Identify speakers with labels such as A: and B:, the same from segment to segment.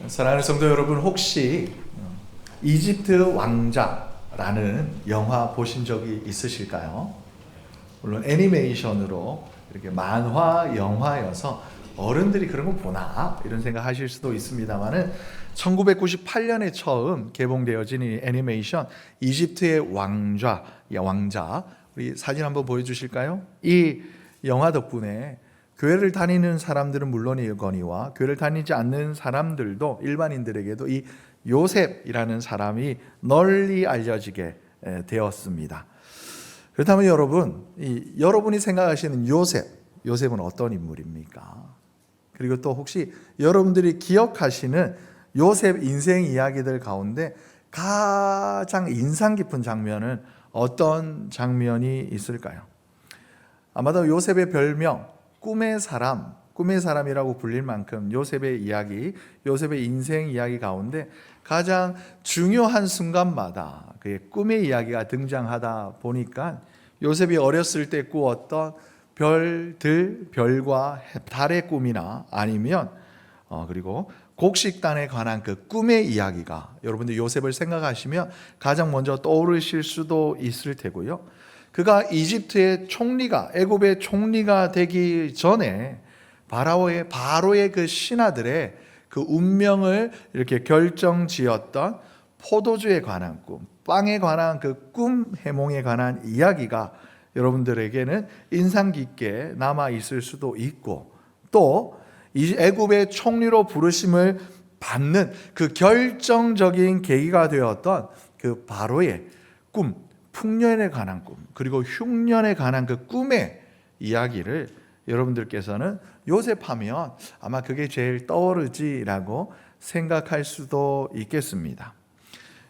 A: 사랑하는 성도 여러분, 혹시 이집트 왕자라는 영화 보신 적이 있으실까요? 물론 애니메이션으로 이렇게 만화 영화여서 어른들이 그런 거 보나 이런 생각 하실 수도 있습니다만은 1998년에 처음 개봉되어진 이 애니메이션 이집트의 왕자, 우리 사진 한번 보여주실까요? 이 영화 덕분에 교회를 다니는 사람들은 물론이거니와 교회를 다니지 않는 사람들도, 일반인들에게도 이 요셉이라는 사람이 널리 알려지게 되었습니다. 그렇다면 여러분, 여러분이 생각하시는 요셉은 어떤 인물입니까? 그리고 또 혹시 여러분들이 기억하시는 요셉 인생 이야기들 가운데 가장 인상 깊은 장면은 어떤 장면이 있을까요? 아마도 요셉의 별명 꿈의 사람이라고 불릴 만큼 요셉의 이야기, 요셉의 인생 이야기 가운데 가장 중요한 순간마다 그의 꿈의 이야기가 등장하다 보니까 요셉이 어렸을 때 꾸었던 별과 달의 꿈이나 아니면 그리고 곡식단에 관한 그 꿈의 이야기가 여러분들 요셉을 생각하시면 가장 먼저 떠오르실 수도 있을 테고요. 그가 이집트의 총리가, 애굽의 총리가 되기 전에 바로의 그 신하들의 그 운명을 이렇게 결정지었던 포도주에 관한 꿈, 빵에 관한 그 꿈 해몽에 관한 이야기가 여러분들에게는 인상 깊게 남아 있을 수도 있고, 또 이 애굽의 총리로 부르심을 받는 그 결정적인 계기가 되었던 그 바로의 꿈, 풍년에 관한 꿈, 그리고 흉년에 관한 그 꿈의 이야기를 여러분들께서는 요셉하면 아마 그게 제일 떠오르지라고 생각할 수도 있겠습니다.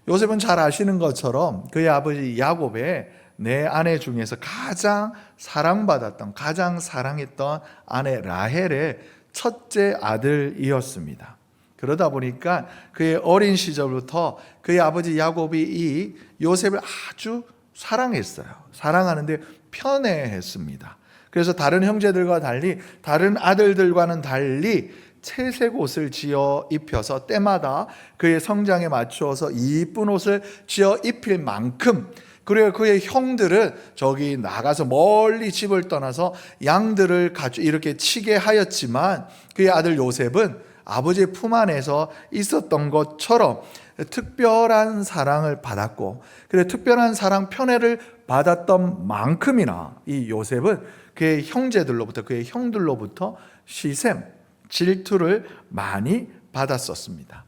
A: 요셉은 잘 아시는 것처럼 그의 아버지 야곱의 네 아내 중에서 가장 사랑받았던, 가장 사랑했던 아내 라헬의 첫째 아들이었습니다. 그러다 보니까 그의 어린 시절부터 그의 아버지 야곱이 이 요셉을 아주 사랑했어요. 사랑하는데 편애했습니다. 그래서 다른 형제들과 달리, 다른 아들들과는 달리 채색 옷을 지어 입혀서 때마다 그의 성장에 맞추어서 이쁜 옷을 지어 입힐 만큼, 그리고 그의 형들은 저기 나가서 멀리 집을 떠나서 양들을 이렇게 치게 하였지만 그의 아들 요셉은 아버지의 품 안에서 있었던 것처럼 특별한 사랑을 받았고, 그래 특별한 사랑 편애를 받았던 만큼이나 이 요셉은 그의 형들로부터 시샘, 질투를 많이 받았었습니다.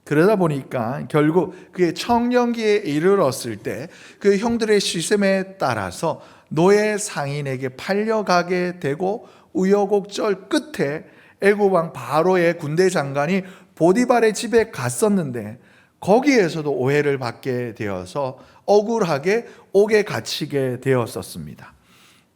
A: 그러다 보니까 결국 그의 청년기에 이르렀을 때 그 형들의 시샘에 따라서 노예 상인에게 팔려가게 되고, 우여곡절 끝에 애굽 왕 바로의 군대 장관이 보디발의 집에 갔었는데 거기에서도 오해를 받게 되어서 억울하게 옥에 갇히게 되었었습니다.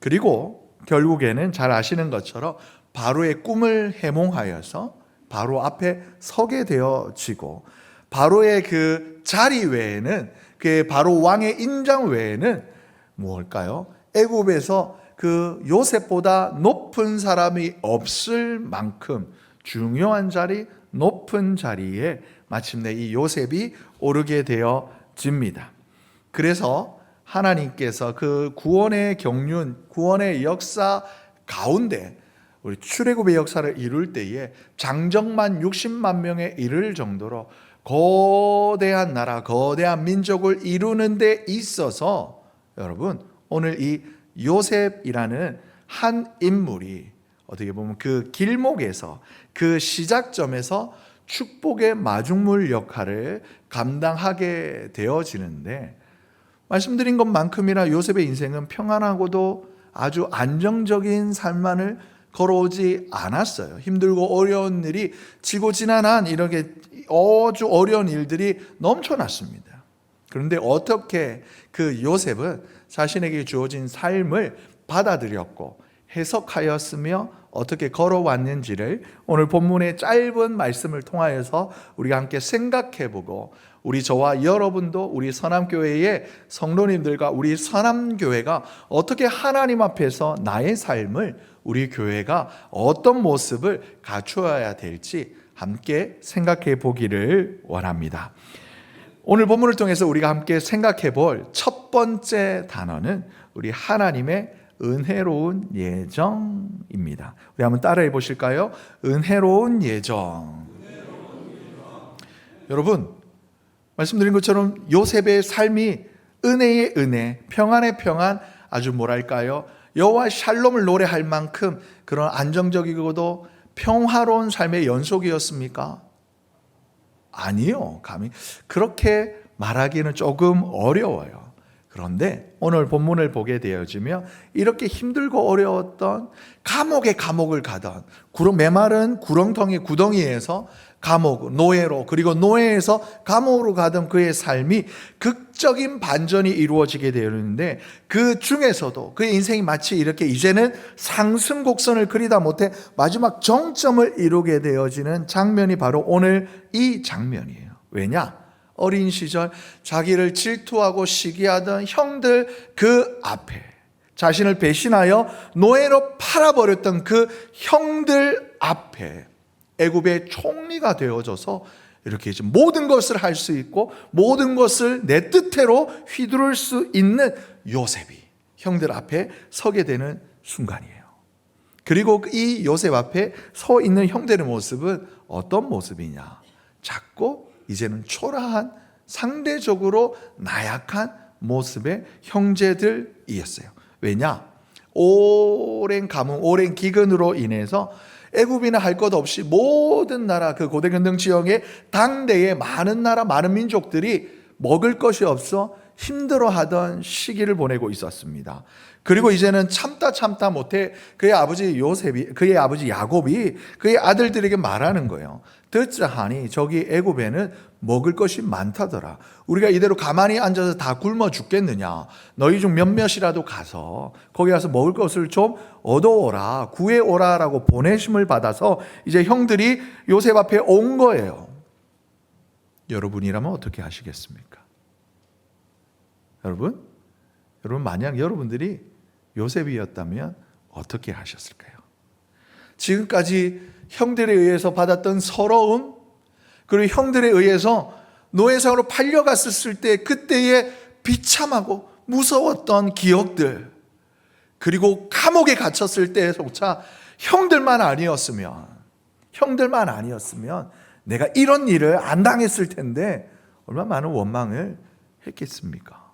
A: 그리고 결국에는 잘 아시는 것처럼 바로의 꿈을 해몽하여서 바로 앞에 서게 되어지고, 바로의 그 자리 외에는, 그 바로 왕의 인장 외에는 무엇일까요? 애굽에서 그 요셉보다 높은 사람이 없을 만큼 중요한 자리, 높은 자리에 마침내 이 요셉이 오르게 되어집니다. 그래서 하나님께서 그 구원의 경륜, 구원의 역사 가운데 우리 출애굽의 역사를 이룰 때에 장정만 60만 명에 이를 정도로 거대한 나라, 거대한 민족을 이루는 데 있어서 여러분, 오늘 이 요셉이라는 한 인물이 어떻게 보면 그 길목에서, 그 시작점에서 축복의 마중물 역할을 감당하게 되어지는데, 말씀드린 것만큼이나 요셉의 인생은 평안하고도 아주 안정적인 삶만을 걸어오지 않았어요. 힘들고 어려운 일이 지고지난한 이렇게 아주 어려운 일들이 넘쳐났습니다. 그런데 어떻게 그 요셉은 자신에게 주어진 삶을 받아들였고 해석하였으며 어떻게 걸어왔는지를 오늘 본문의 짧은 말씀을 통하여서 우리가 함께 생각해보고, 우리 저와 여러분도 우리 선함교회의 성도님들과 우리 선함교회가 어떻게 하나님 앞에서 나의 삶을, 우리 교회가 어떤 모습을 갖추어야 될지 함께 생각해 보기를 원합니다. 오늘 본문을 통해서 우리가 함께 생각해 볼 첫 번째 단어는 우리 하나님의 은혜로운 예정입니다. 우리 한번 따라해 보실까요? 은혜로운 예정. 여러분, 말씀드린 것처럼 요셉의 삶이 은혜의 은혜, 평안의 평안, 아주 뭐랄까요? 여호와 샬롬을 노래할 만큼 그런 안정적이고도 평화로운 삶의 연속이었습니까? 아니요. 감히 그렇게 말하기는 조금 어려워요. 그런데 오늘 본문을 보게 되어지면 이렇게 힘들고 어려웠던 감옥에 감옥을 가던 메마른 구렁텅이 구덩이에서 감옥, 노예로, 그리고 노예에서 감옥으로 가던 그의 삶이 극적인 반전이 이루어지게 되었는데, 그 중에서도 그의 인생이 마치 이렇게 이제는 상승 곡선을 그리다 못해 마지막 정점을 이루게 되어지는 장면이 바로 오늘 이 장면이에요. 왜냐? 어린 시절 자기를 질투하고 시기하던 형들 그 앞에, 자신을 배신하여 노예로 팔아버렸던 그 형들 앞에 애굽의 총리가 되어져서 이렇게 이제 모든 것을 할 수 있고 모든 것을 내 뜻대로 휘두를 수 있는 요셉이 형들 앞에 서게 되는 순간이에요. 그리고 이 요셉 앞에 서 있는 형들의 모습은 어떤 모습이냐? 작고 이제는 초라한, 상대적으로 나약한 모습의 형제들이었어요. 왜냐? 오랜 가뭄, 오랜 기근으로 인해서 애굽이나 할 것 없이 모든 나라, 그 고대 근동 지역의 당대의 많은 나라, 많은 민족들이 먹을 것이 없어 힘들어하던 시기를 보내고 있었습니다. 그리고 이제는 참다 못해 그의 아버지 야곱이 그의 아들들에게 말하는 거예요. 듣자 하니 저기 애굽에는 먹을 것이 많다더라. 우리가 이대로 가만히 앉아서 다 굶어 죽겠느냐? 너희 중 몇몇이라도 가서 거기 가서 먹을 것을 좀 얻어오라, 구해오라라고 보내심을 받아서 이제 형들이 요셉 앞에 온 거예요. 여러분이라면 어떻게 하시겠습니까? 여러분 만약 여러분들이 요셉이었다면 어떻게 하셨을까요? 지금까지 형들에 의해서 받았던 서러움, 그리고 형들에 의해서 노예상으로 팔려갔을 때 그때의 비참하고 무서웠던 기억들, 그리고 감옥에 갇혔을 때조차 형들만 아니었으면 내가 이런 일을 안 당했을 텐데 얼마나 많은 원망을 했겠습니까?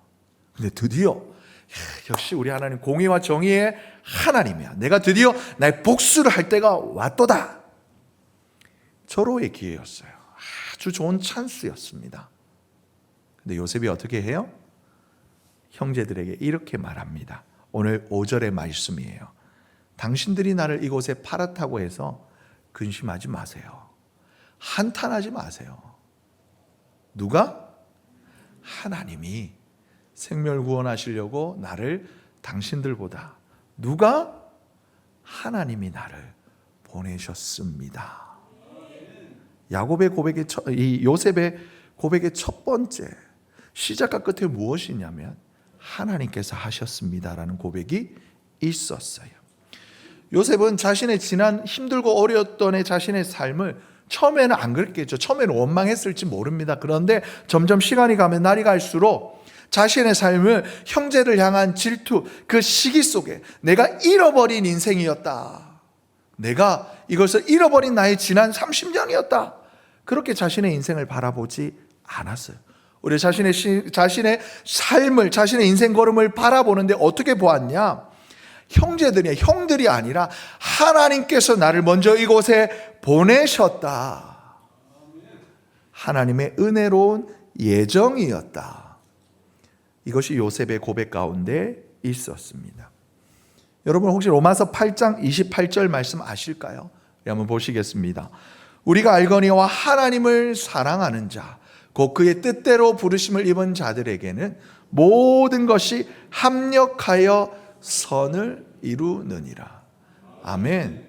A: 근데 드디어 역시 우리 하나님 공의와 정의의 하나님이야. 내가 드디어 나의 복수를 할 때가 왔도다. 절호의 기회였어요. 아주 좋은 찬스였습니다. 근데 요셉이 어떻게 해요? 형제들에게 이렇게 말합니다. 오늘 5절의 말씀이에요. 당신들이 나를 이곳에 팔았다고 해서 근심하지 마세요. 한탄하지 마세요. 누가? 하나님이 생명을 구원하시려고 나를 당신들보다, 누가? 하나님이 나를 보내셨습니다. 야곱의 고백의 이 요셉의 고백의 첫 번째 시작과 끝에 무엇이냐면 하나님께서 하셨습니다라는 고백이 있었어요. 요셉은 자신의 지난 힘들고 어려웠던 자신의 삶을 처음에는 안 그랬겠죠. 처음에는 원망했을지 모릅니다. 그런데 점점 시간이 가면 날이 갈수록 자신의 삶을 형제를 향한 질투, 그 시기 속에 내가 잃어버린 인생이었다, 내가 이것을 잃어버린 나의 지난 30년이었다, 그렇게 자신의 인생을 바라보지 않았어요. 우리 자신의 삶을, 자신의 인생 걸음을 바라보는데 어떻게 보았냐? 형들이 아니라 하나님께서 나를 먼저 이곳에 보내셨다. 하나님의 은혜로운 예정이었다. 이것이 요셉의 고백 가운데 있었습니다. 여러분 혹시 로마서 8장 28절 말씀 아실까요? 한번 보시겠습니다. 우리가 알거니와 하나님을 사랑하는 자, 곧 그의 뜻대로 부르심을 입은 자들에게는 모든 것이 합력하여 선을 이루느니라. 아멘.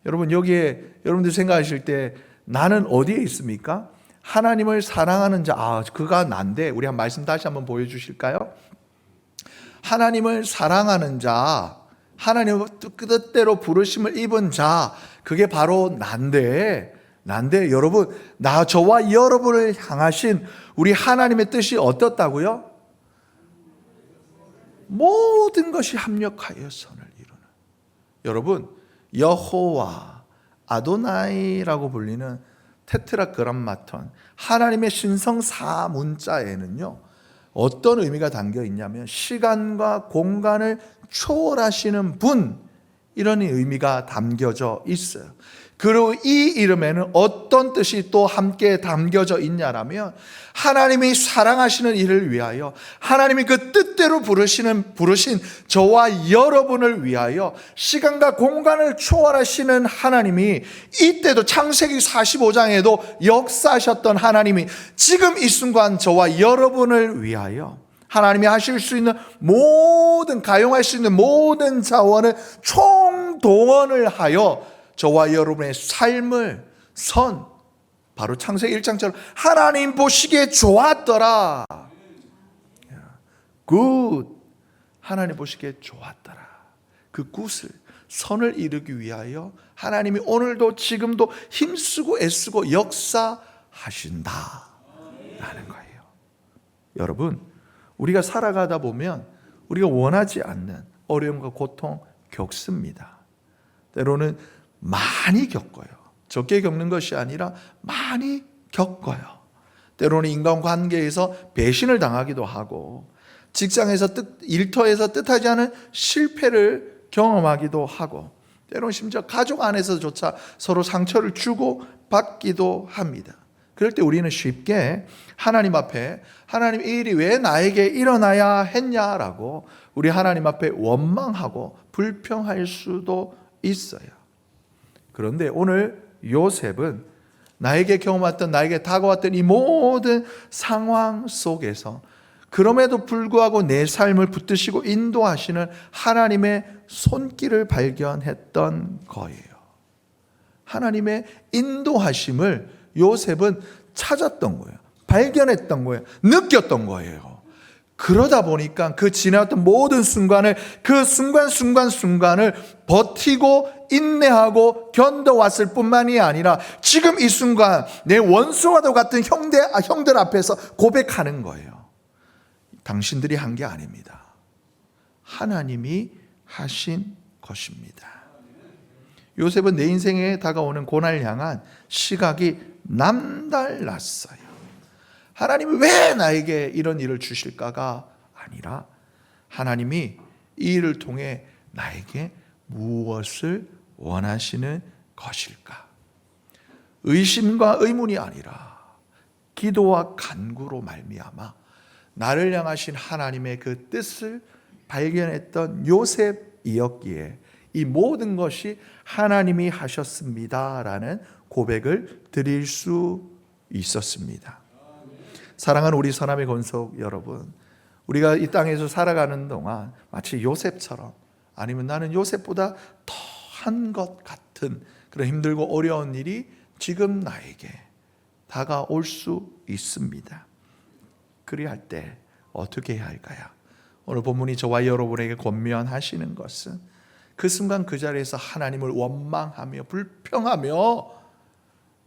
A: 여러분 여기에 여러분들 생각하실 때 나는 어디에 있습니까? 하나님을 사랑하는 자, 그가 난데, 우리 한 말씀 다시 한번 보여주실까요? 하나님을 사랑하는 자, 하나님의 뜻대로 부르심을 입은 자, 그게 바로 난데, 난데 여러분, 저와 여러분을 향하신 우리 하나님의 뜻이 어떻다고요? 모든 것이 합력하여 선을 이루는. 여러분, 여호와 아도나이라고 불리는 테트라그람마톤, 하나님의 신성 4문자에는요 어떤 의미가 담겨 있냐면 시간과 공간을 초월하시는 분, 이런 의미가 담겨져 있어요. 그리고 이 이름에는 어떤 뜻이 또 함께 담겨져 있냐라면 하나님이 사랑하시는 이를 위하여, 하나님이 그 뜻대로 부르신 저와 여러분을 위하여 시간과 공간을 초월하시는 하나님이, 이때도 창세기 45장에도 역사하셨던 하나님이 지금 이 순간 저와 여러분을 위하여 하나님이 하실 수 있는 모든, 가용할 수 있는 모든 자원을 총동원을 하여 저와 여러분의 삶을 바로 창세기 1장처럼 하나님 보시기에 좋았더라. 굿. 하나님 보시기에 좋았더라. 그 굿을, 선을 이루기 위하여 하나님이 오늘도 지금도 힘쓰고 애쓰고 역사하신다 라는 거예요. 여러분, 우리가 살아가다 보면 우리가 원하지 않는 어려움과 고통 겪습니다. 때로는 많이 겪어요. 적게 겪는 것이 아니라 많이 겪어요. 때로는 인간관계에서 배신을 당하기도 하고, 직장에서 일터에서 뜻하지 않은 실패를 경험하기도 하고, 때로는 심지어 가족 안에서조차 서로 상처를 주고 받기도 합니다. 그럴 때 우리는 쉽게 하나님 앞에, 하나님 이 일이 왜 나에게 일어나야 했냐라고 우리 하나님 앞에 원망하고 불평할 수도 있어요. 그런데 오늘 요셉은 나에게 다가왔던 이 모든 상황 속에서 그럼에도 불구하고 내 삶을 붙드시고 인도하시는 하나님의 손길을 발견했던 거예요. 하나님의 인도하심을 요셉은 찾았던 거예요. 발견했던 거예요. 느꼈던 거예요. 그러다 보니까 그 지나왔던 모든 순간을, 그 순간을 버티고 인내하고 견뎌왔을 뿐만이 아니라 지금 이 순간 내 원수와도 같은 형들 앞에서 고백하는 거예요. 당신들이 한 게 아닙니다. 하나님이 하신 것입니다. 요셉은 내 인생에 다가오는 고난을 향한 시각이 남달랐어요. 하나님이 왜 나에게 이런 일을 주실까가 아니라 하나님이 이 일을 통해 나에게 무엇을 원하시는 것일까? 의심과 의문이 아니라 기도와 간구로 말미암아 나를 향하신 하나님의 그 뜻을 발견했던 요셉이었기에 이 모든 것이 하나님이 하셨습니다라는 고백을 드릴 수 있었습니다. 사랑하는 우리 선함의 권속 여러분, 우리가 이 땅에서 살아가는 동안 마치 요셉처럼, 아니면 나는 요셉보다 더한 것 같은 그런 힘들고 어려운 일이 지금 나에게 다가올 수 있습니다. 그리할 때 어떻게 해야 할까요? 오늘 본문이 저와 여러분에게 권면하시는 것은 그 순간 그 자리에서 하나님을 원망하며 불평하며,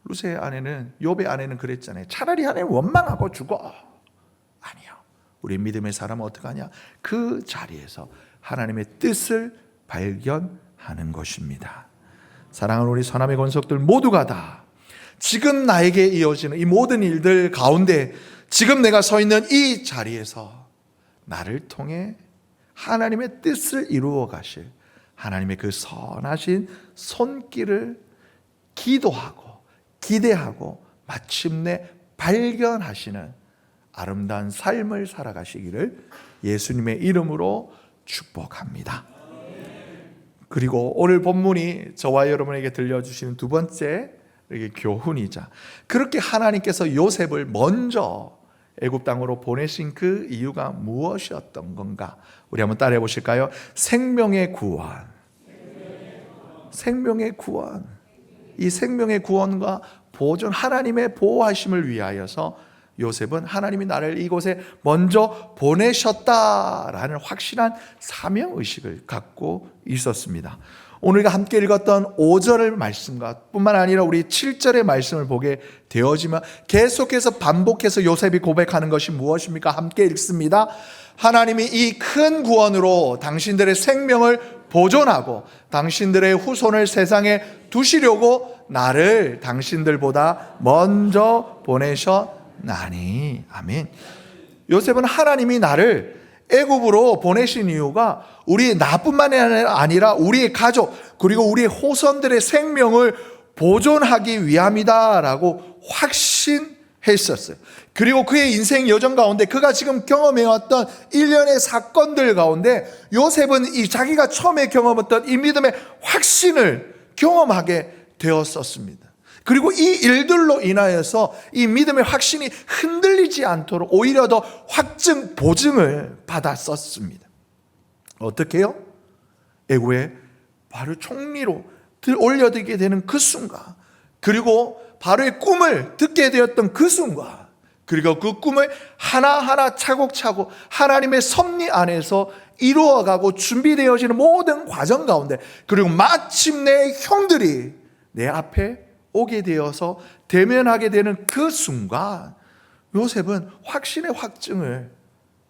A: 루세 아내는, 욥의 아내는 그랬잖아요. 차라리 하나님 원망하고 죽어. 아니요. 우리 믿음의 사람은 어떻게 하냐? 그 자리에서 하나님의 뜻을 발견하는 것입니다. 사랑하는 우리 선함의 권속들 모두가 다 지금 나에게 이어지는 이 모든 일들 가운데 지금 내가 서 있는 이 자리에서 나를 통해 하나님의 뜻을 이루어 가실 하나님의 그 선하신 손길을 기도하고 기대하고 마침내 발견하시는 아름다운 삶을 살아가시기를 예수님의 이름으로 축복합니다. 그리고 오늘 본문이 저와 여러분에게 들려주시는 두 번째 교훈이자, 그렇게 하나님께서 요셉을 먼저 애굽 땅으로 보내신 그 이유가 무엇이었던 건가? 우리 한번 따라해 보실까요? 생명의 구원. 생명의 구원. 이 생명의 구원과 보존, 하나님의 보호하심을 위하여서 요셉은 하나님이 나를 이곳에 먼저 보내셨다라는 확실한 사명의식을 갖고 있었습니다. 오늘 함께 읽었던 5절의 말씀과 뿐만 아니라 우리 7절의 말씀을 보게 되어지면 계속해서 반복해서 요셉이 고백하는 것이 무엇입니까? 함께 읽습니다. 하나님이 이 큰 구원으로 당신들의 생명을 보존하고 당신들의 후손을 세상에 두시려고 나를 당신들보다 먼저 보내셨나니. 아멘. 요셉은 하나님이 나를 애굽으로 보내신 이유가 우리 나뿐만 아니라 우리의 가족 그리고 우리의 후손들의 생명을 보존하기 위함이다라고 확신했었어요. 그리고 그의 인생 여정 가운데 그가 지금 경험해왔던 일련의 사건들 가운데 요셉은 이 자기가 처음에 경험했던 이 믿음의 확신을 경험하게 되었었습니다. 그리고 이 일들로 인하여서 이 믿음의 확신이 흔들리지 않도록 오히려 더 확증, 보증을 받았었습니다. 어떻게 해요? 애굽의 바로 총리로 올려지게 되는 그 순간, 그리고 바로의 꿈을 듣게 되었던 그 순간, 그리고 그 꿈을 하나하나 차곡차곡 하나님의 섭리 안에서 이루어가고 준비되어지는 모든 과정 가운데, 그리고 마침내 형들이 내 앞에 오게 되어서 대면하게 되는 그 순간 요셉은 확신의 확증을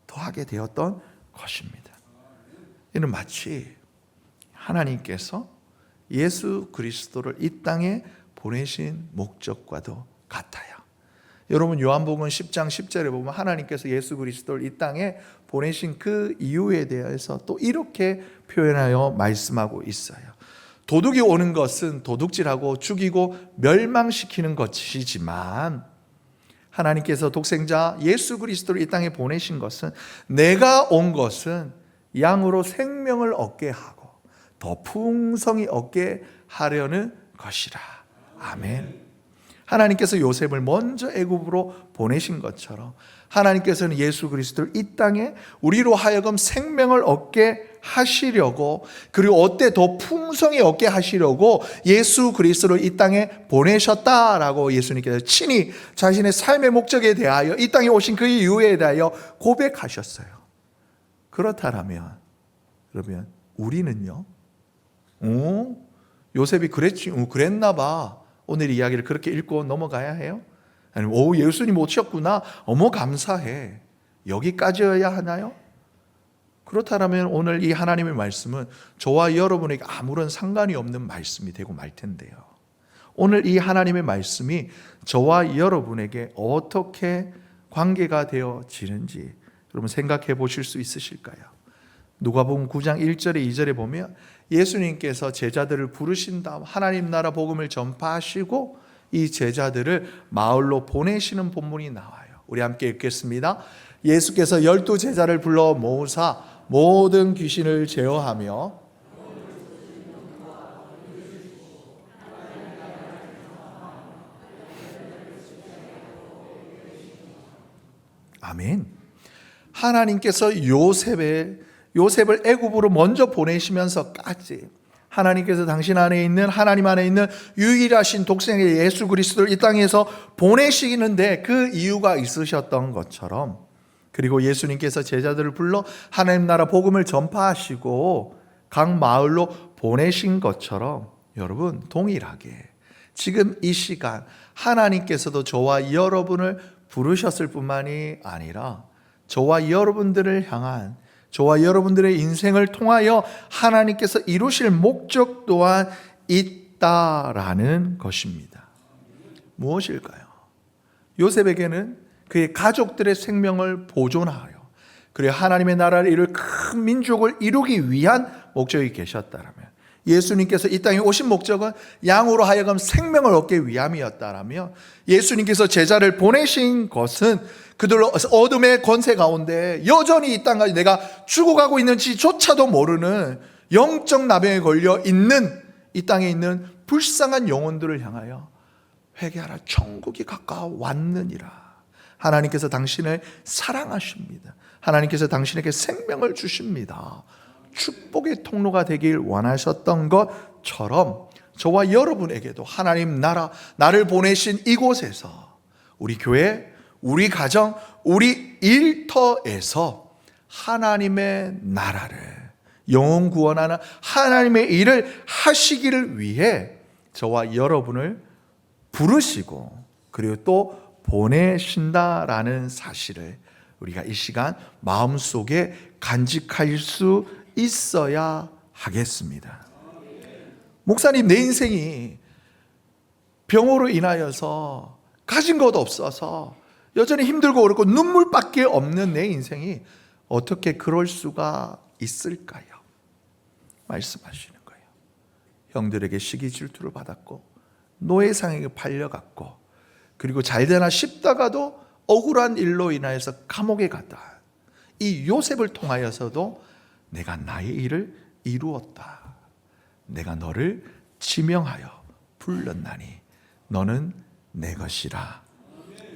A: 더하게 되었던 것입니다. 이는 마치 하나님께서 예수 그리스도를 이 땅에 보내신 목적과도 같아요. 여러분 요한복음 10장 10절에 보면 하나님께서 예수 그리스도를 이 땅에 보내신 그 이유에 대해서 또 이렇게 표현하여 말씀하고 있어요. 도둑이 오는 것은 도둑질하고 죽이고 멸망시키는 것이지만 하나님께서 독생자 예수 그리스도를 이 땅에 보내신 것은 내가 온 것은 양으로 생명을 얻게 하고 더 풍성히 얻게 하려는 것이라. 아멘. 하나님께서 요셉을 먼저 애굽으로 보내신 것처럼 하나님께서는 예수 그리스도를 이 땅에 우리로 하여금 생명을 얻게 하시려고, 그리고 어때 더 풍성히 얻게 하시려고 예수 그리스도를 이 땅에 보내셨다라고 예수님께서 친히 자신의 삶의 목적에 대하여 이 땅에 오신 그 이유에 대하여 고백하셨어요. 그렇다면 그러면 우리는요? 요셉이 그랬나 봐. 오늘 이야기를 그렇게 읽고 넘어가야 해요? 아니면 예수님 오셨구나. 어머 감사해. 여기까지여야 하나요? 그렇다면 오늘 이 하나님의 말씀은 저와 여러분에게 아무런 상관이 없는 말씀이 되고 말 텐데요. 오늘 이 하나님의 말씀이 저와 여러분에게 어떻게 관계가 되어지는지 여러분 생각해 보실 수 있으실까요? 누가복음 9장 1절에 2절에 보면 예수님께서 제자들을 부르신 다음 하나님 나라 복음을 전파하시고 이 제자들을 마을로 보내시는 본문이 나와요. 우리 함께 읽겠습니다. 예수께서 12제자를 불러 모으사 모든 귀신을 제어하며 아멘. 하나님께서 요셉을 애굽으로 먼저 보내시면서까지 하나님께서 당신 안에 있는 하나님 안에 있는 유일하신 독생의 예수 그리스도를 이 땅에서 보내시는데 그 이유가 있으셨던 것처럼, 그리고 예수님께서 제자들을 불러 하나님 나라 복음을 전파하시고 각 마을로 보내신 것처럼 여러분 동일하게 지금 이 시간 하나님께서도 저와 여러분을 부르셨을 뿐만이 아니라 저와 여러분들을 향한, 저와 여러분들의 인생을 통하여 하나님께서 이루실 목적 또한 있다라는 것입니다. 무엇일까요? 요셉에게는 그의 가족들의 생명을 보존하여 그리고 하나님의 나라를 이룰 큰 민족을 이루기 위한 목적이 계셨다라면, 예수님께서 이 땅에 오신 목적은 양으로 하여금 생명을 얻기 위함이었다라면, 예수님께서 제자를 보내신 것은 그들로 어둠의 권세 가운데 여전히 이 땅까지 내가 죽어가고 있는지조차도 모르는 영적 나병에 걸려 있는 이 땅에 있는 불쌍한 영혼들을 향하여 회개하라, 천국이 가까워 왔느니라. 하나님께서 당신을 사랑하십니다. 하나님께서 당신에게 생명을 주십니다. 축복의 통로가 되길 원하셨던 것처럼 저와 여러분에게도 하나님 나라, 나를 보내신 이곳에서 우리 교회, 우리 가정, 우리 일터에서 하나님의 나라를, 영혼 구원하는 하나님의 일을 하시기를 위해 저와 여러분을 부르시고 그리고 또 보내신다라는 사실을 우리가 이 시간 마음속에 간직할 수 있어야 하겠습니다. 목사님, 내 인생이 병으로 인하여서 가진 것 없어서 여전히 힘들고 어렵고 눈물밖에 없는 내 인생이 어떻게 그럴 수가 있을까요? 말씀하시는 거예요. 형들에게 시기 질투를 받았고 노예상에게 팔려갔고 그리고 잘되나 싶다가도 억울한 일로 인하여서 감옥에 갔다. 이 요셉을 통하여서도 내가 나의 일을 이루었다. 내가 너를 지명하여 불렀나니 너는 내 것이라.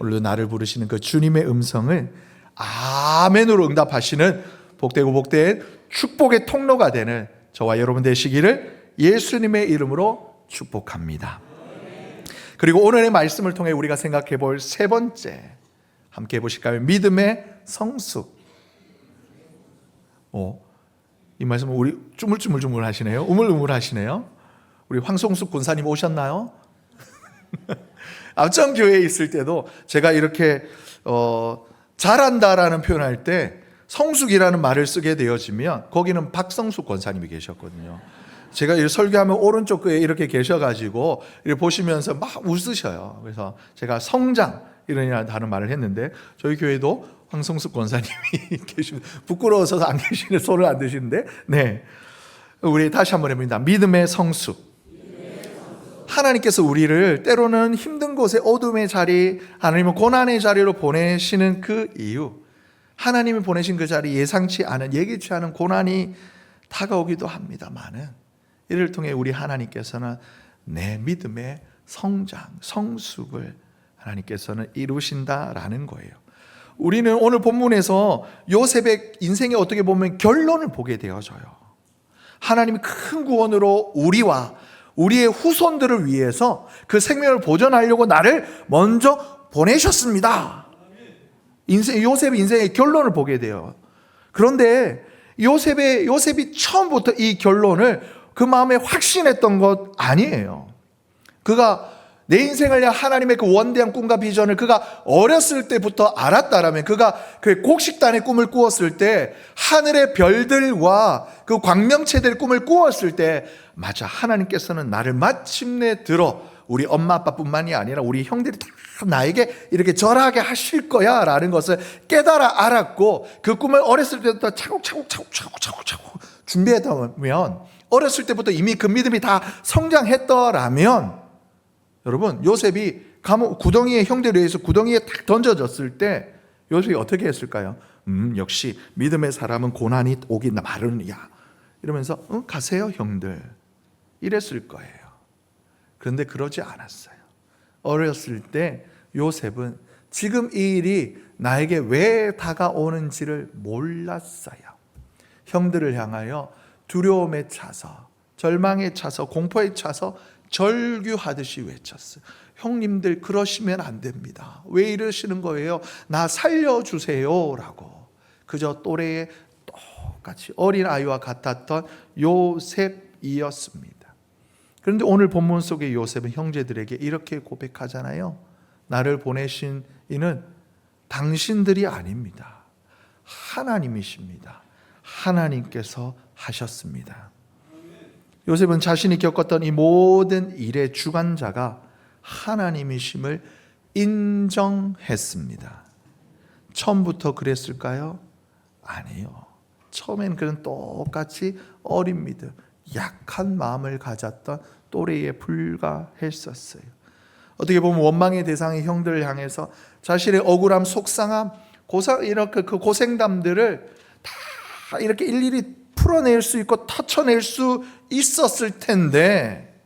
A: 오늘도 나를 부르시는 그 주님의 음성을 아멘으로 응답하시는 복되고 복된 축복의 통로가 되는 저와 여러분 되시기를 예수님의 이름으로 축복합니다. 그리고 오늘의 말씀을 통해 우리가 생각해 볼 세 번째, 함께 해보실까요? 믿음의 성숙. 이 말씀은 우리 쭈물쭈물 하시네요. 우물우물 하시네요. 우리 황송숙 군사님 오셨나요? 압정교회에 있을 때도 제가 이렇게 잘한다라는 표현할 때 성숙이라는 말을 쓰게 되어지면 거기는 박성숙 권사님이 계셨거든요. 제가 이 설교하면 오른쪽 끄에 이렇게 계셔가지고 이렇게 보시면서 막 웃으셔요. 그래서 제가 성장 이런 말을 했는데 저희 교회도 황성숙 권사님이 계십니다. 부끄러워서 안 계시는, 손을 안 드시는데, 네, 우리 다시 한번 해봅니다. 믿음의 성숙. 하나님께서 우리를 때로는 힘든 곳에 어둠의 자리, 아니면 고난의 자리로 보내시는 그 이유, 하나님이 보내신 그 자리 예상치 않은, 예기치 않은 고난이 다가오기도 합니다만은 이를 통해 우리 하나님께서는 내 믿음의 성장, 성숙을 하나님께서는 이루신다라는 거예요. 우리는 오늘 본문에서 요셉의 인생에 어떻게 보면 결론을 보게 되어져요. 하나님이 큰 구원으로 우리와 우리의 후손들을 위해서 그 생명을 보존하려고 나를 먼저 보내셨습니다. 요셉의 인생의 결론을 보게 돼요. 그런데 요셉이 처음부터 이 결론을 그 마음에 확신했던 것 아니에요. 그가 내 인생을 위한 하나님의 그 원대한 꿈과 비전을 그가 어렸을 때부터 알았다라면, 그가 그 곡식단의 꿈을 꾸었을 때, 하늘의 별들과 그 광명체들의 꿈을 꾸었을 때, 맞아, 하나님께서는 나를 마침내 들어 우리 엄마 아빠뿐만이 아니라 우리 형들이 다 나에게 이렇게 절하게 하실 거야 라는 것을 깨달아 알았고, 그 꿈을 어렸을 때부터 차곡차곡 준비했다면, 어렸을 때부터 이미 그 믿음이 다 성장했더라면, 여러분, 요셉이 감옥 구덩이에, 형들에 의해서 구덩이에 탁 던져졌을 때 요셉이 어떻게 했을까요? 역시 믿음의 사람은 고난이 오긴 마련이야 이러면서 가세요 형들 이랬을 거예요. 그런데 그러지 않았어요. 어렸을 때 요셉은 지금 이 일이 나에게 왜 다가오는지를 몰랐어요. 형들을 향하여 두려움에 차서, 절망에 차서, 공포에 차서 절규하듯이 외쳤어요. 형님들 그러시면 안 됩니다. 왜 이러시는 거예요? 나 살려주세요 라고. 그저 또래의 똑같이 어린아이와 같았던 요셉이었습니다. 그런데 오늘 본문 속의 요셉은 형제들에게 이렇게 고백하잖아요. 나를 보내신 이는 당신들이 아닙니다. 하나님이십니다. 하나님께서 하셨습니다. 요셉은 자신이 겪었던 이 모든 일의 주관자가 하나님이심을 인정했습니다. 처음부터 그랬을까요? 아니요. 처음엔 그는 똑같이 어린 믿음, 약한 마음을 가졌던 또래에 불과했었어요. 어떻게 보면 원망의 대상의 형들을 향해서 자신의 억울함, 속상함, 이렇게 그 고생담들을 다 이렇게 일일이 풀어낼 수 있고 터쳐낼 수 있었을 텐데,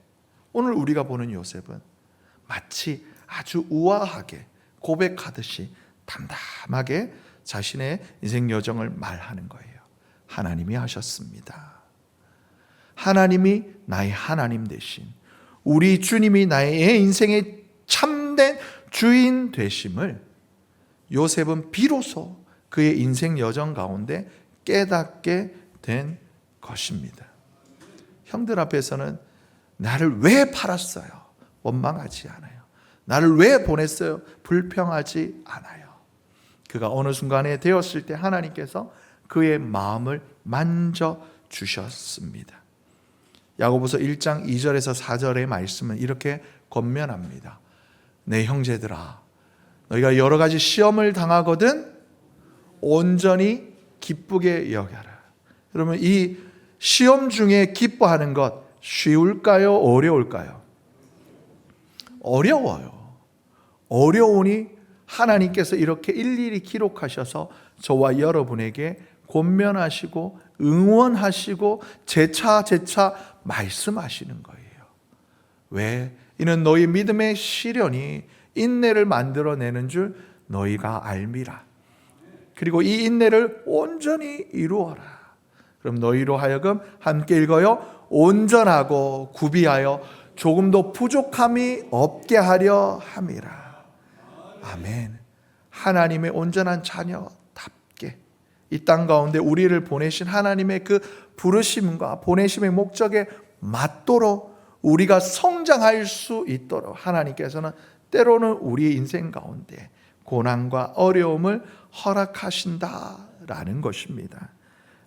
A: 오늘 우리가 보는 요셉은 마치 아주 우아하게 고백하듯이 담담하게 자신의 인생 여정을 말하는 거예요. 하나님이 하셨습니다. 하나님이 나의 하나님 되신, 우리 주님이 나의 인생의 참된 주인 되심을 요셉은 비로소 그의 인생 여정 가운데 깨닫게 된 것입니다. 형들 앞에서는 나를 왜 팔았어요? 원망하지 않아요. 나를 왜 보냈어요? 불평하지 않아요. 그가 어느 순간에 되었을 때 하나님께서 그의 마음을 만져주셨습니다. 야고보서 1장 2절에서 4절의 말씀은 이렇게 권면합니다. 내 형제들아, 너희가 여러 가지 시험을 당하거든 온전히 기쁘게 여겨라. 그러면 이 시험 중에 기뻐하는 것 쉬울까요? 어려울까요? 어려워요. 어려우니 하나님께서 이렇게 일일이 기록하셔서 저와 여러분에게 권면하시고 응원하시고 재차 말씀하시는 거예요. 왜? 이는 너희 믿음의 시련이 인내를 만들어내는 줄 너희가 알미라. 그리고 이 인내를 온전히 이루어라. 그럼 너희로 하여금 함께 읽어요. 온전하고 구비하여 조금도 부족함이 없게 하려 함이라. 아멘. 하나님의 온전한 자녀답게 이 땅 가운데 우리를 보내신 하나님의 그 부르심과 보내심의 목적에 맞도록 우리가 성장할 수 있도록 하나님께서는 때로는 우리의 인생 가운데 고난과 어려움을 허락하신다라는 것입니다.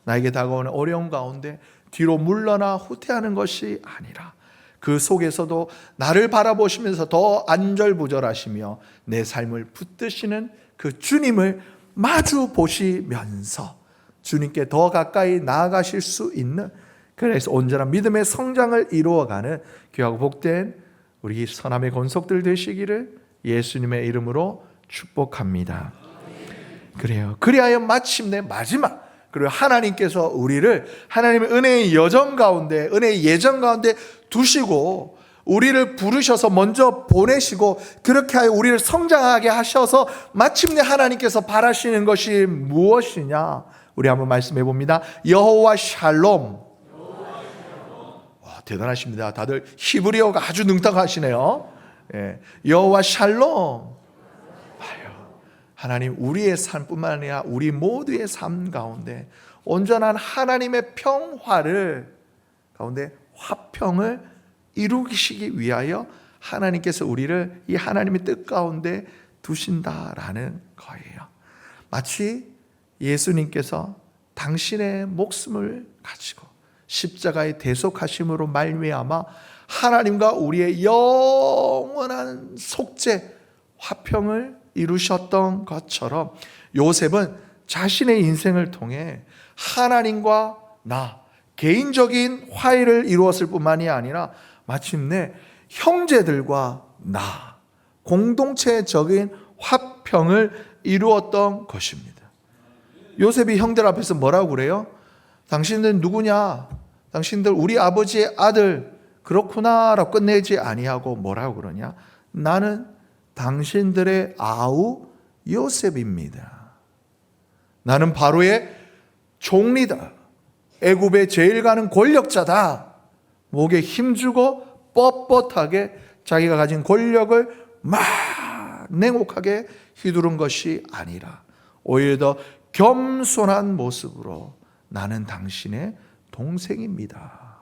A: 나에게 다가오는 어려움 가운데 뒤로 물러나 후퇴하는 것이 아니라 그 속에서도 나를 바라보시면서 더 안절부절하시며 내 삶을 붙드시는 그 주님을 마주 보시면서 주님께 더 가까이 나아가실 수 있는, 그래서 온전한 믿음의 성장을 이루어가는 귀하고 복된 우리 선함의 권속들 되시기를 예수님의 이름으로 축복합니다. 그래요. 그리하여 마침내 마지막, 그리고 하나님께서 우리를 하나님의 은혜의 여정 가운데, 은혜의 예정 가운데 두시고 우리를 부르셔서 먼저 보내시고 그렇게 하여 우리를 성장하게 하셔서 마침내 하나님께서 바라시는 것이 무엇이냐? 우리 한번 말씀해 봅니다. 여호와 샬롬. 와, 대단하십니다. 다들 히브리어가 아주 능탁하시네요. 여호와 샬롬. 하나님, 우리의 삶뿐만 아니라 우리 모두의 삶 가운데 온전한 하나님의 평화를 가운데 화평을 이루시기 위하여 하나님께서 우리를 이 하나님의 뜻 가운데 두신다라는 거예요. 마치 예수님께서 당신의 목숨을 가지고 십자가의 대속하심으로 말미암아 하나님과 우리의 영원한 속죄 화평을 이루셨던 것처럼 요셉은 자신의 인생을 통해 하나님과 나 개인적인 화해를 이루었을 뿐만이 아니라 마침내 형제들과 나 공동체적인 화평을 이루었던 것입니다. 요셉이 형들 앞에서 뭐라고 그래요? 당신들 누구냐? 당신들 우리 아버지의 아들 그렇구나라고 끝내지 아니하고 뭐라고 그러냐? 나는 당신들의 아우 요셉입니다. 나는 바로의 종리다. 애굽의 제일 가는 권력자다. 목에 힘주고 뻣뻣하게 자기가 가진 권력을 막 냉혹하게 휘두른 것이 아니라 오히려 더 겸손한 모습으로 나는 당신의 동생입니다.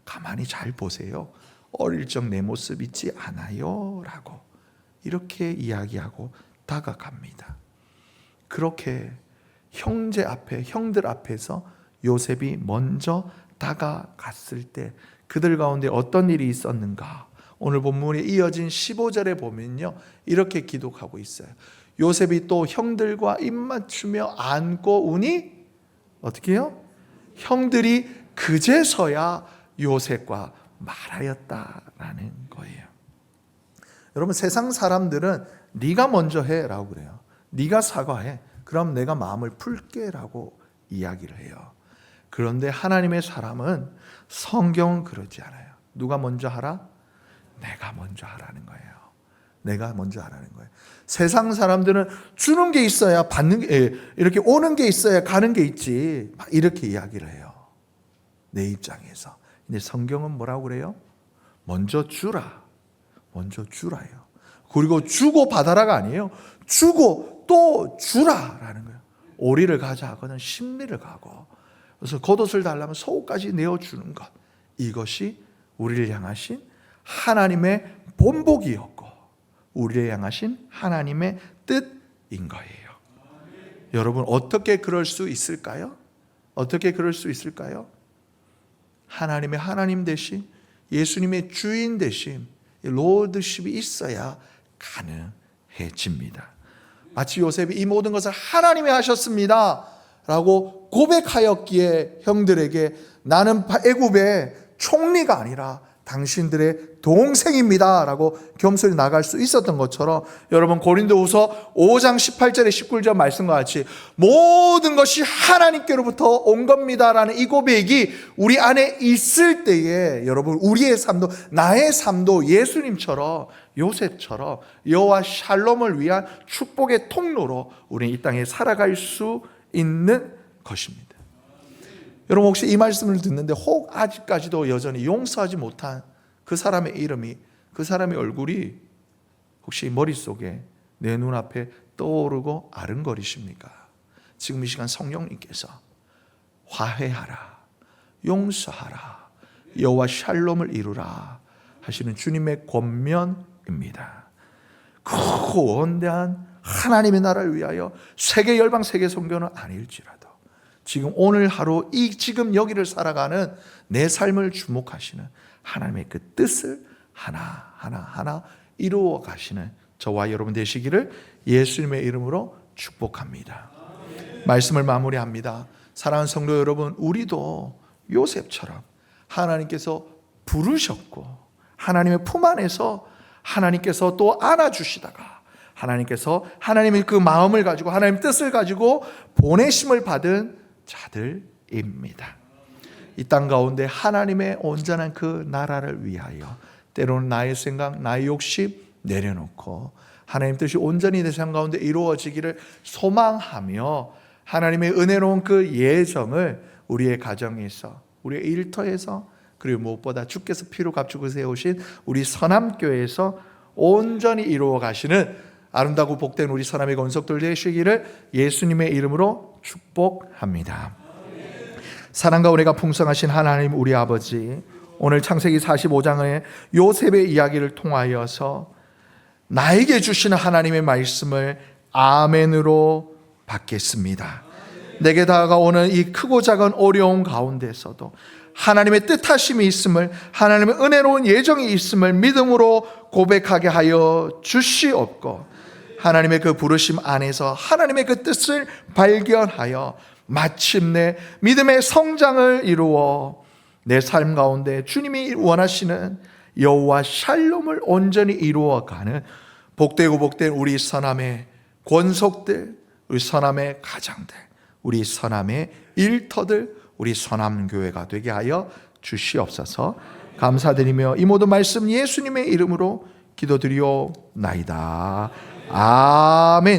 A: 가만히 잘 보세요. 어릴 적 내 모습 있지 않아요? 라고 이렇게 이야기하고 다가갑니다. 그렇게 형제 앞에, 형들 앞에서 요셉이 먼저 다가갔을 때 그들 가운데 어떤 일이 있었는가? 오늘 본문에 이어진 15절에 보면요, 이렇게 기록하고 있어요. 요셉이 또 형들과 입맞추며 안고 우니 어떻게 해요? 형들이 그제서야 요셉과 말하였다라는 거예요. 여러분, 세상 사람들은 네가 먼저 해라고 그래요. 네가 사과해. 그럼 내가 마음을 풀게라고 이야기를 해요. 그런데 하나님의 사람은 성경은 그러지 않아요. 누가 먼저 하라? 내가 먼저 하라는 거예요. 내가 먼저 하라는 거예요. 세상 사람들은 주는 게 있어야 받는 게, 이렇게 오는 게 있어야 가는 게 있지, 막 이렇게 이야기를 해요. 내 입장에서. 근데 성경은 뭐라고 그래요? 먼저 주라. 먼저 주라요. 그리고 주고 받아라가 아니에요. 주고 또 주라라는 거예요. 오리를 가자 하거든 심리를 가고 그래서 겉옷을 달라면 속옷까지 내어주는 것, 이것이 우리를 향하신 하나님의 본복이었고 우리를 향하신 하나님의 뜻인 거예요. 여러분, 어떻게 그럴 수 있을까요? 어떻게 그럴 수 있을까요? 하나님의 하나님 되신, 예수님의 주인 되신 로드십이 있어야 가능해집니다. 마치 요셉이 이 모든 것을 하나님이 하셨습니다 라고 고백하였기에 형들에게 나는 애굽의 총리가 아니라 당신들의 동생입니다 라고 겸손히 나갈 수 있었던 것처럼, 여러분 고린도후서 5장 18절에 19절 말씀과 같이 모든 것이 하나님께로부터 온 겁니다 라는 이 고백이 우리 안에 있을 때에 여러분, 우리의 삶도, 나의 삶도 예수님처럼, 요셉처럼 여호와 샬롬을 위한 축복의 통로로 우리는 이 땅에 살아갈 수 있는 것입니다. 여러분, 혹시 이 말씀을 듣는데 혹 아직까지도 여전히 용서하지 못한 그 사람의 이름이, 그 사람의 얼굴이 혹시 머릿속에, 내 눈앞에 떠오르고 아른거리십니까? 지금 이 시간 성령님께서 화해하라, 용서하라, 여호와 샬롬을 이루라 하시는 주님의 권면입니다. 크고 원대한 하나님의 나라를 위하여 세계 열방 세계 선교는 아닐지라도 지금 오늘 하루 이 지금 여기를 살아가는 내 삶을 주목하시는 하나님의 그 뜻을 하나 이루어 가시는 저와 여러분 되시기를 예수님의 이름으로 축복합니다. 말씀을 마무리합니다. 사랑하는 성도 여러분, 우리도 요셉처럼 하나님께서 부르셨고 하나님의 품 안에서 하나님께서 또 안아주시다가 하나님께서 하나님의 그 마음을 가지고 하나님의 뜻을 가지고 보내심을 받은 자들입니다. 이 땅 가운데 하나님의 온전한 그 나라를 위하여 때로는 나의 생각, 나의 욕심 내려놓고 하나님 뜻이 온전히 내 삶 가운데 이루어지기를 소망하며 하나님의 은혜로운 그 예정을 우리의 가정에서, 우리의 일터에서, 그리고 무엇보다 주께서 피로 값주고 세우신 우리 선함교회에서 온전히 이루어 가시는 아름다고 복된 우리 선함의 건속들 되시기를 예수님의 이름으로 축복합니다. 사랑과 은혜가 풍성하신 하나님 우리 아버지, 오늘 창세기 45장의 요셉의 이야기를 통하여서 나에게 주시는 하나님의 말씀을 아멘으로 받겠습니다. 내게 다가오는 이 크고 작은 어려움 가운데서도 하나님의 뜻하심이 있음을, 하나님의 은혜로운 예정이 있음을 믿음으로 고백하게 하여 주시옵고, 하나님의 그 부르심 안에서 하나님의 그 뜻을 발견하여 마침내 믿음의 성장을 이루어 내 삶 가운데 주님이 원하시는 여호와 샬롬을 온전히 이루어가는 복되고 복된 우리 선함의 권속들, 우리 선함의 가장들, 우리 선함의 일터들, 우리 선함교회가 되게 하여 주시옵소서. 감사드리며 이 모든 말씀 예수님의 이름으로 기도드리옵나이다. 아멘.